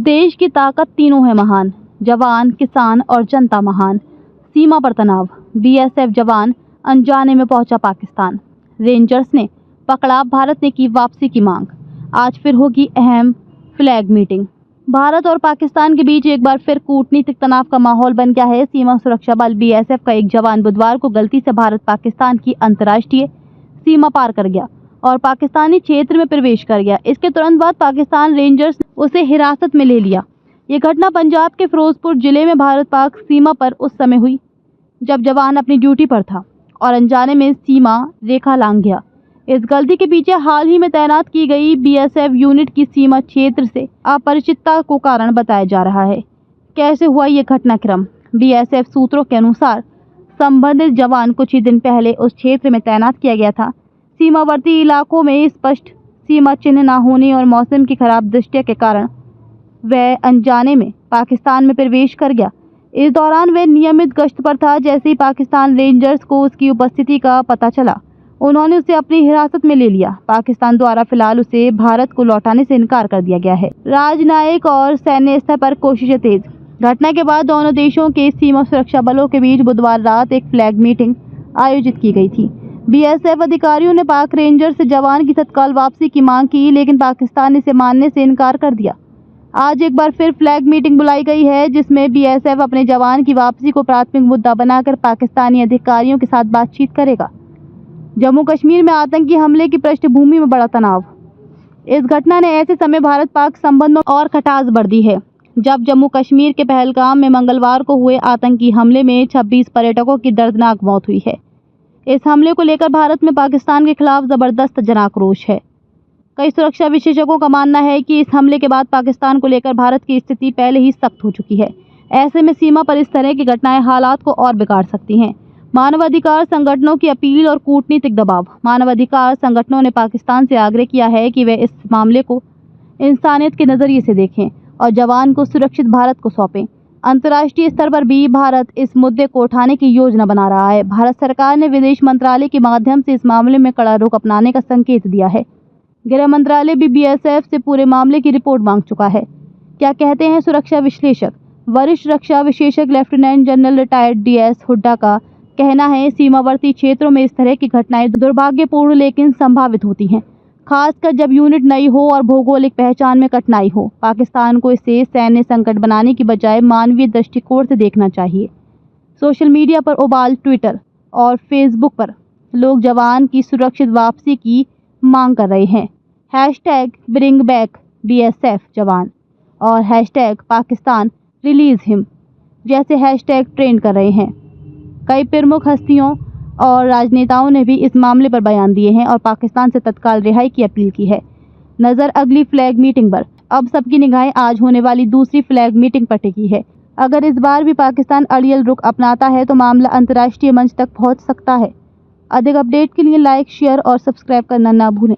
देश की ताकत तीनों है महान, जवान, किसान और जनता महान। सीमा पर तनाव, बीएसएफ जवान अनजाने में पहुंचा पाकिस्तान। रेंजर्स ने पकड़ा, भारत ने की वापसी की मांग। आज फिर होगी अहम फ्लैग मीटिंग। भारत और पाकिस्तान के बीच एक बार फिर कूटनीतिक तनाव का माहौल बन गया है। सीमा सुरक्षा बल बीएसएफ का एक जवान बुधवार को गलती से भारत पाकिस्तान की अंतर्राष्ट्रीय सीमा पार कर गया और पाकिस्तानी क्षेत्र में प्रवेश कर गया। इसके तुरंत बाद पाकिस्तान रेंजर्स ने उसे हिरासत में ले लिया। ये घटना पंजाब के फिरोजपुर जिले में भारत पाक सीमा पर उस समय हुई जब जवान अपनी ड्यूटी पर था और अनजाने में सीमा रेखा लांघ गया। इस गलती के पीछे हाल ही में तैनात की गई बीएसएफ यूनिट की सीमा क्षेत्र से अपरिचितता को कारण बताया जा रहा है। कैसे हुआ ये घटनाक्रम? बीएसएफ सूत्रों के अनुसार संबंधित जवान कुछ ही दिन पहले उस क्षेत्र में तैनात किया गया था। सीमावर्ती इलाकों में स्पष्ट सीमा चिन्ह न होने और मौसम की खराब दृष्टि के कारण वह अनजाने में पाकिस्तान में प्रवेश कर गया। इस दौरान वह नियमित गश्त पर था। जैसे ही पाकिस्तान रेंजर्स को उसकी उपस्थिति का पता चला, उन्होंने उसे अपनी हिरासत में ले लिया। पाकिस्तान द्वारा फिलहाल उसे भारत को लौटाने से इनकार कर दिया गया है। राजनयिक और सैन्य स्तर पर कोशिशें तेज। घटना के बाद दोनों देशों के सीमा सुरक्षा बलों के बीच बुधवार रात एक फ्लैग मीटिंग आयोजित की गई थी। बीएसएफ अधिकारियों ने पाक रेंजर से जवान की तत्काल वापसी की मांग की, लेकिन पाकिस्तान ने इसे मानने से इनकार कर दिया। आज एक बार फिर फ्लैग मीटिंग बुलाई गई है, जिसमें बीएसएफ अपने जवान की वापसी को प्राथमिक मुद्दा बनाकर पाकिस्तानी अधिकारियों के साथ बातचीत करेगा। जम्मू कश्मीर में आतंकी हमले की पृष्ठभूमि में बड़ा तनाव। इस घटना ने ऐसे समय भारत पाक संबंधों और खटास बढ़ दी है, जब जम्मू कश्मीर के पहलगाम में मंगलवार को हुए आतंकी हमले में 26 पर्यटकों की दर्दनाक मौत हुई है। इस हमले को लेकर भारत में पाकिस्तान के खिलाफ जबरदस्त जनाक्रोश है। कई सुरक्षा विशेषज्ञों का मानना है कि इस हमले के बाद पाकिस्तान को लेकर भारत की स्थिति पहले ही सख्त हो चुकी है। ऐसे में सीमा पर इस तरह की घटनाएं हालात को और बिगाड़ सकती हैं। मानवाधिकार संगठनों की अपील और कूटनीतिक दबाव। मानवाधिकार संगठनों ने पाकिस्तान से आग्रह किया है कि वे इस मामले को इंसानियत के नज़रिए से देखें और जवान को सुरक्षित भारत को सौंपें। अंतर्राष्ट्रीय स्तर पर भी भारत इस मुद्दे को उठाने की योजना बना रहा है। भारत सरकार ने विदेश मंत्रालय के माध्यम से इस मामले में कड़ा रुख अपनाने का संकेत दिया है। गृह मंत्रालय भी बीएसएफ से पूरे मामले की रिपोर्ट मांग चुका है। क्या कहते हैं सुरक्षा विश्लेषक? वरिष्ठ रक्षा विशेषज्ञ lieutenant general retired DS Hooda का कहना है, सीमावर्ती क्षेत्रों में इस तरह की घटनाएं दुर्भाग्यपूर्ण लेकिन संभावित होती हैं, खासकर जब यूनिट नई हो और भौगोलिक पहचान में कठिनाई हो। पाकिस्तान को इसे सैन्य संकट बनाने की बजाय मानवीय दृष्टिकोण से देखना चाहिए। सोशल मीडिया पर उबाल, ट्विटर और फेसबुक पर लोग जवान की सुरक्षित वापसी की मांग कर रहे हैं। हैशटैग ब्रिंग बैक बीएसएफ जवान और हैशटैग पाकिस्तान रिलीज हिम जैसे हैशटैग ट्रेंड कर रहे हैं। कई प्रमुख हस्तियों और राजनेताओं ने भी इस मामले पर बयान दिए हैं और पाकिस्तान से तत्काल रिहाई की अपील की है। नज़र अगली फ्लैग मीटिंग पर। अब सबकी निगाहें आज होने वाली दूसरी फ्लैग मीटिंग पर टिकी है। अगर इस बार भी पाकिस्तान अड़ियल रुख अपनाता है तो मामला अंतर्राष्ट्रीय मंच तक पहुंच सकता है। अधिक अपडेट के लिए लाइक, शेयर और सब्सक्राइब करना ना भूलें।